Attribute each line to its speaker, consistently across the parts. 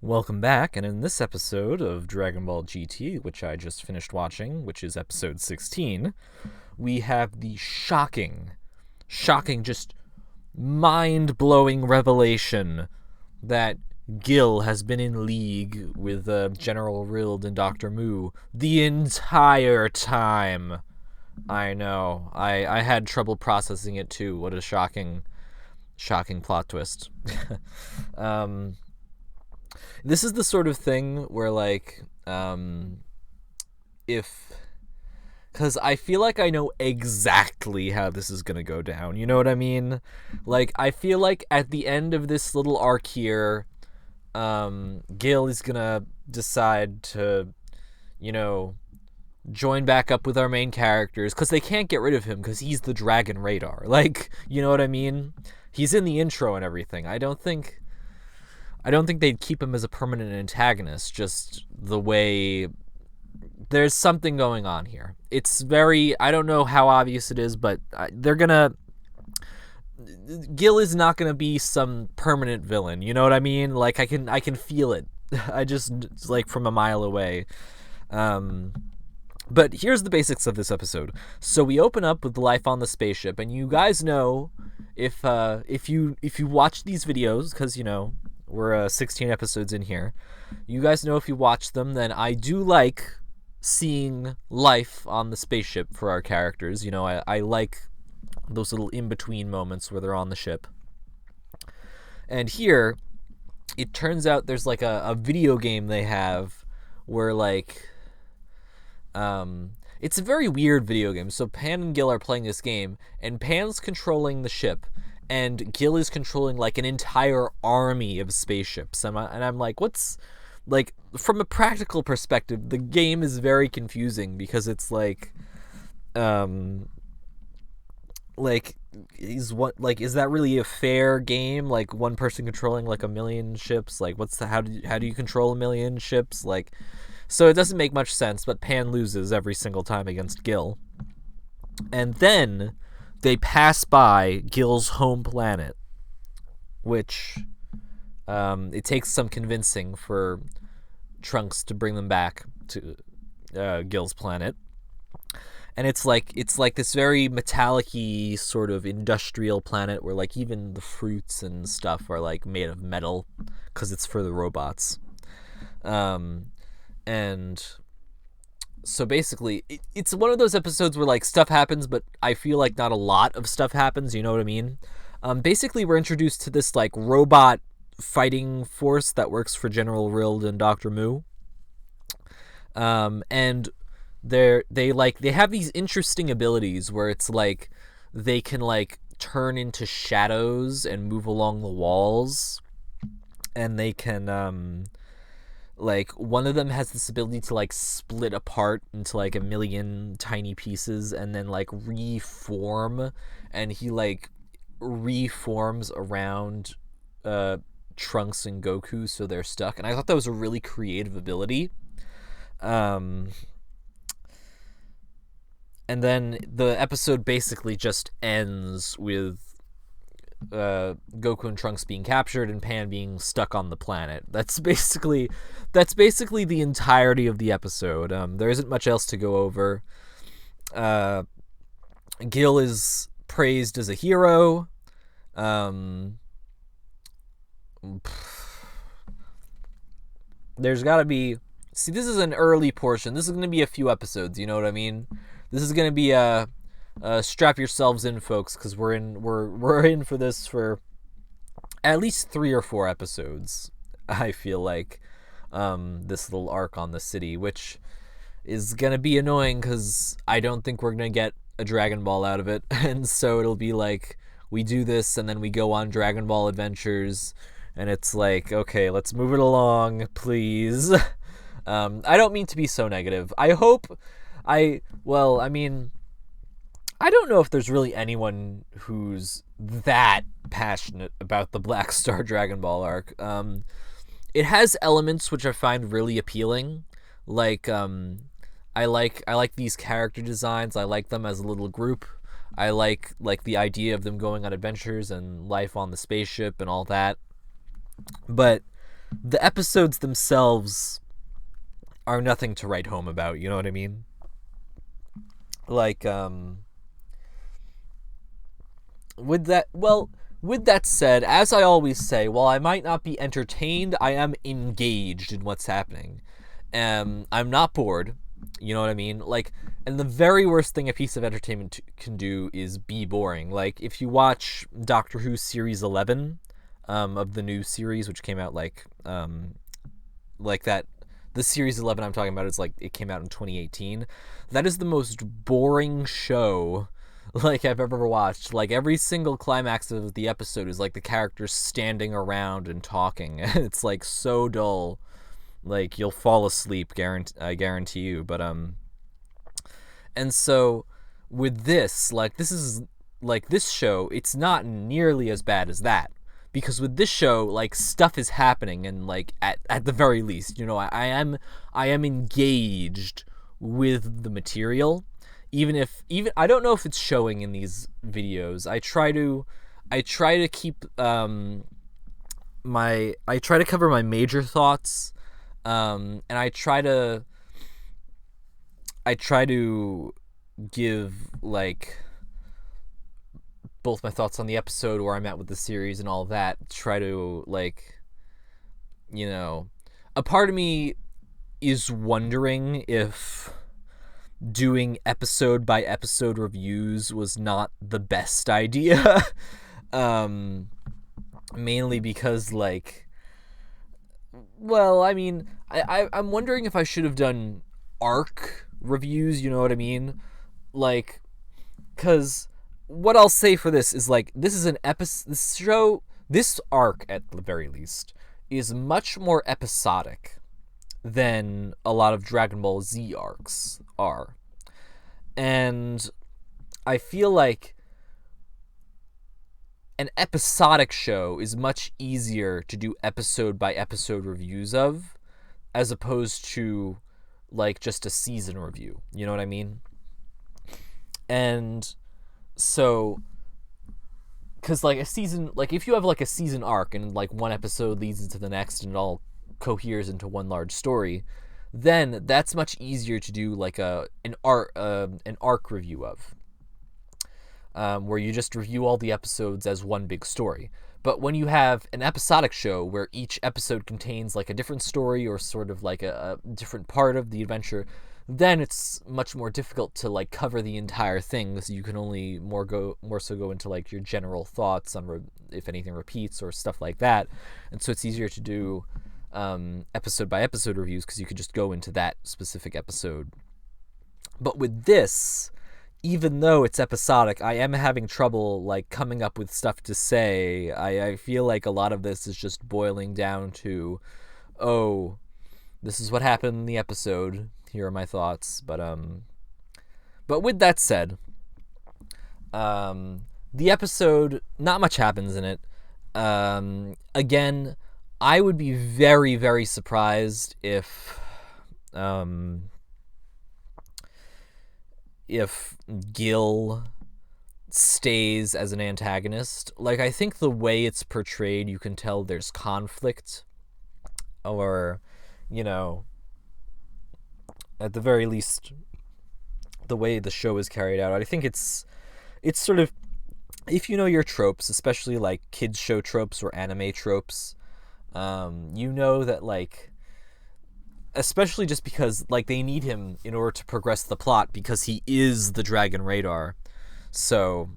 Speaker 1: Welcome back, and in this episode of Dragon Ball GT, which I just finished watching, which is episode 16, we have the shocking, just mind-blowing revelation that Gil has been in league with General Rild and Dr. Mu the entire time. I know. I had trouble processing it too. What a shocking plot twist. This is the sort of thing where, like, because I feel like I know exactly how this is going to go down. You know what I mean? Like, I feel like at the end of this little arc here, Gil is going to decide to, join back up with our main characters, because they can't get rid of him because he's the Dragon Radar. Like, you know what I mean? He's in the intro and everything. I don't think they'd keep him as a permanent antagonist, just the way there's something going on here. It's very, I don't know how obvious it is, but Gil is not gonna be some permanent villain, you know what I mean? Like, I can feel it. I just, like, from a mile away. But here's the basics of this episode. So we open up with life on the spaceship, and you guys know, if you watch these videos, because, we're 16 episodes in here. You guys know, if you watch them, then I do like seeing life on the spaceship for our characters. I like those little in-between moments where they're on the ship. And here, it turns out there's like a video game they have where, like, it's a very weird video game. So Pan and Gil are playing this game, and Pan's controlling the ship, and Gil is controlling, like, an entire army of spaceships. And I'm like, what's, like, from a practical perspective, the game is very confusing, because it's like, is that really a fair game? Like, one person controlling, like, a million ships? Like, how do you control a million ships? Like, so it doesn't make much sense, but Pan loses every single time against Gil. And then they pass by Gil's home planet, which it takes some convincing for Trunks to bring them back to Gil's planet. And it's like this very metallic-y sort of industrial planet where, like, even the fruits and stuff are, like, made of metal because it's for the robots. And so basically, it's one of those episodes where, like, stuff happens, but I feel like not a lot of stuff happens, you know what I mean? Basically, we're introduced to this, like, robot fighting force that works for General Rild and Dr. Mu. And they have these interesting abilities where it's like they can, like, turn into shadows and move along the walls, and they can like, one of them has this ability to, like, split apart into, like, a million tiny pieces and then, like, reform, and he, like, reforms around Trunks and Goku, so they're stuck. And I thought that was a really creative ability. And then the episode basically just ends with Goku and Trunks being captured and Pan being stuck on the planet. That's basically the entirety of the episode. There isn't much else to go over. Gil is praised as a hero. There's got to be... See, this is an early portion. This is going to be a few episodes, you know what I mean? This is going to be strap yourselves in, folks, because we're in for this for at least 3 or 4 episodes. I feel like this little arc on the city, which is gonna be annoying because I don't think we're gonna get a Dragon Ball out of it, and so it'll be like we do this and then we go on Dragon Ball adventures, and it's like, okay, let's move it along, please. I don't mean to be so negative. I mean, I don't know if there's really anyone who's that passionate about the Black Star Dragon Ball arc. It has elements which I find really appealing. Like, I like these character designs. I like them as a little group. I like the idea of them going on adventures and life on the spaceship and all that. But the episodes themselves are nothing to write home about, you know what I mean? Like, with that said, as I always say, while I might not be entertained, I am engaged in what's happening. I'm not bored, you know what I mean? Like, and the very worst thing a piece of entertainment can do is be boring. Like, if you watch Doctor Who Series 11, of the new series, which came out like that, the Series 11 I'm talking about is like, it came out in 2018. That is the most boring show like I've ever watched. Like, every single climax of the episode is like the characters standing around and talking. It's like so dull. Like, you'll fall asleep, I guarantee you. But and so with this, like, this show, it's not nearly as bad as that. Because with this show, like, stuff is happening, and like at the very least, you know, I am engaged with the material, even I don't know if it's showing in these videos. I try to keep I try to cover my major thoughts, and I try to give, like, both my thoughts on the episode, where I'm at with the series, and all of that. Try to, like, you know, a part of me is wondering if doing episode by episode reviews was not the best idea. Mainly because, like, well, I mean, I'm wondering if I should have done arc reviews, you know what I mean? Like, because what I'll say for this is, like, this is an this show, this arc, at the very least, is much more episodic than a lot of Dragon Ball Z arcs are. And I feel like an episodic show is much easier to do episode by episode reviews of, as opposed to, like, just a season review. You know what I mean? And so, because, like, a season, like, if you have, like, a season arc and, like, one episode leads into the next and it all coheres into one large story, then that's much easier to do, like, an arc review of, where you just review all the episodes as one big story. But when you have an episodic show where each episode contains, like, a different story, or sort of like a different part of the adventure, then it's much more difficult to, like, cover the entire thing. So you can only more so go into, like, your general thoughts on if anything repeats or stuff like that. And so it's easier to do episode by episode reviews, because you could just go into that specific episode. But with this, even though it's episodic, I am having trouble, like, coming up with stuff to say. I feel like a lot of this is just boiling down to, oh, this is what happened in the episode. Here are my thoughts. But with that said, the episode, not much happens in it. Again, I would be very, very surprised if Gil stays as an antagonist. Like, I think the way it's portrayed, you can tell there's conflict, or, you know, at the very least, the way the show is carried out. I think it's sort of, if you know your tropes, especially, like, kids show tropes or anime tropes, you know that, like, especially just because, like, they need him in order to progress the plot, because he is the Dragon Radar. So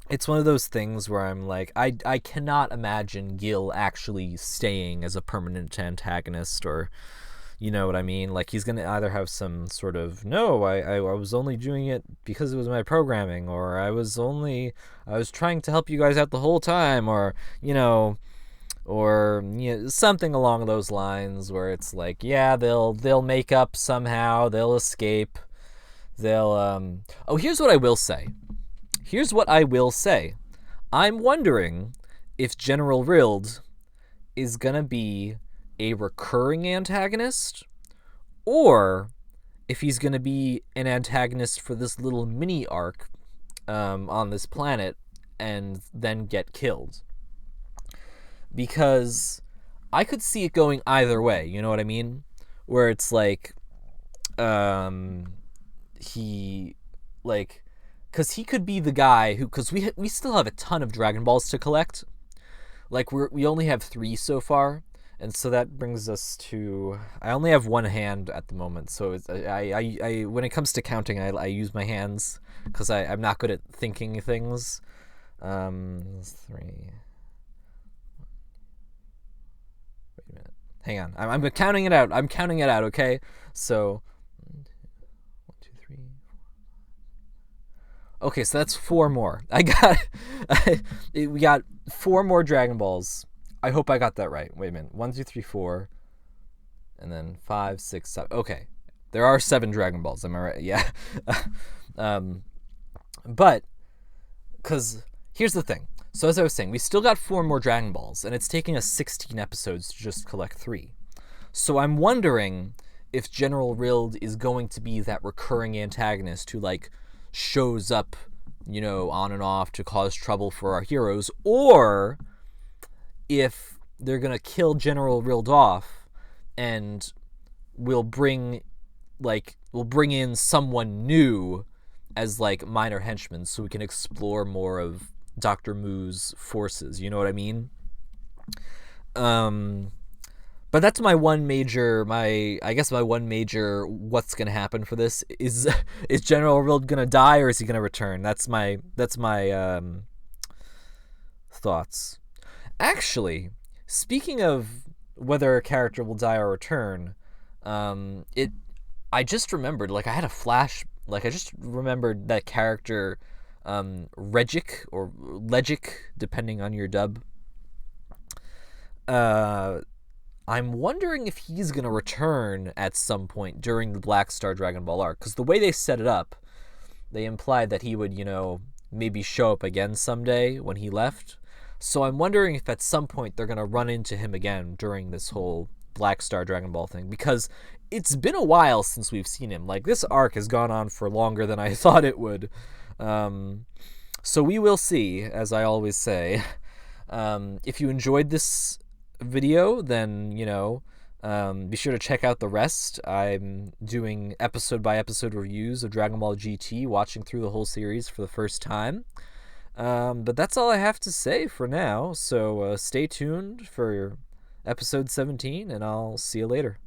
Speaker 1: it's one of those things where I'm like, I cannot imagine Gil actually staying as a permanent antagonist, or, you know what I mean? Like, he's going to either have some sort of, no, I was only doing it because it was my programming, or I was trying to help you guys out the whole time, or, you know, something along those lines, where it's like, yeah, they'll make up somehow, they'll escape, they'll here's what I will say. I'm wondering if General Rild is gonna be a recurring antagonist, or if he's gonna be an antagonist for this little mini arc on this planet, and then get killed. Because I could see it going either way. You know what I mean? Where it's like, he, like, because he could be the guy who, because we still have a ton of Dragon Balls to collect. Like we only have 3 so far, and so that brings us to, I only have one hand at the moment, so it's, I when it comes to counting, I use my hands because I'm not good at thinking things. 3. Wait a minute. Hang on. I'm counting it out. I'm counting it out. Okay. So 1, 2, 3, 4. Okay, so that's 4 more. We got 4 more Dragon Balls. I hope I got that right. Wait a minute. 1, 2, 3, 4, and then 5, 6, 7. Okay, there are 7 Dragon Balls. Am I right? Yeah. But because here's the thing. So as I was saying, we still got 4 more Dragon Balls, and it's taking us 16 episodes to just collect 3. So I'm wondering if General Rild is going to be that recurring antagonist who, like, shows up, you know, on and off to cause trouble for our heroes, or if they're going to kill General Rild off and we'll bring in someone new as, like, minor henchmen so we can explore more of Dr. Mu's forces, you know what I mean? But that's my one major what's gonna happen for this is General Rild gonna die or is he gonna return? That's my thoughts. Actually, speaking of whether a character will die or return, I just remembered, like, I had a flash, like, I just remembered that character, Regic or Legic, depending on your dub. I'm wondering if he's going to return at some point during the Black Star Dragon Ball arc, because the way they set it up, they implied that he would, you know, maybe show up again someday when he left. So I'm wondering if at some point they're going to run into him again during this whole Black Star Dragon Ball thing, because it's been a while since we've seen him. Like, this arc has gone on for longer than I thought it would. So we will see, as I always say. If you enjoyed this video, then, you know, be sure to check out the rest. I'm doing episode by episode reviews of Dragon Ball GT, watching through the whole series for the first time. But that's all I have to say for now, so stay tuned for episode 17, and I'll see you later.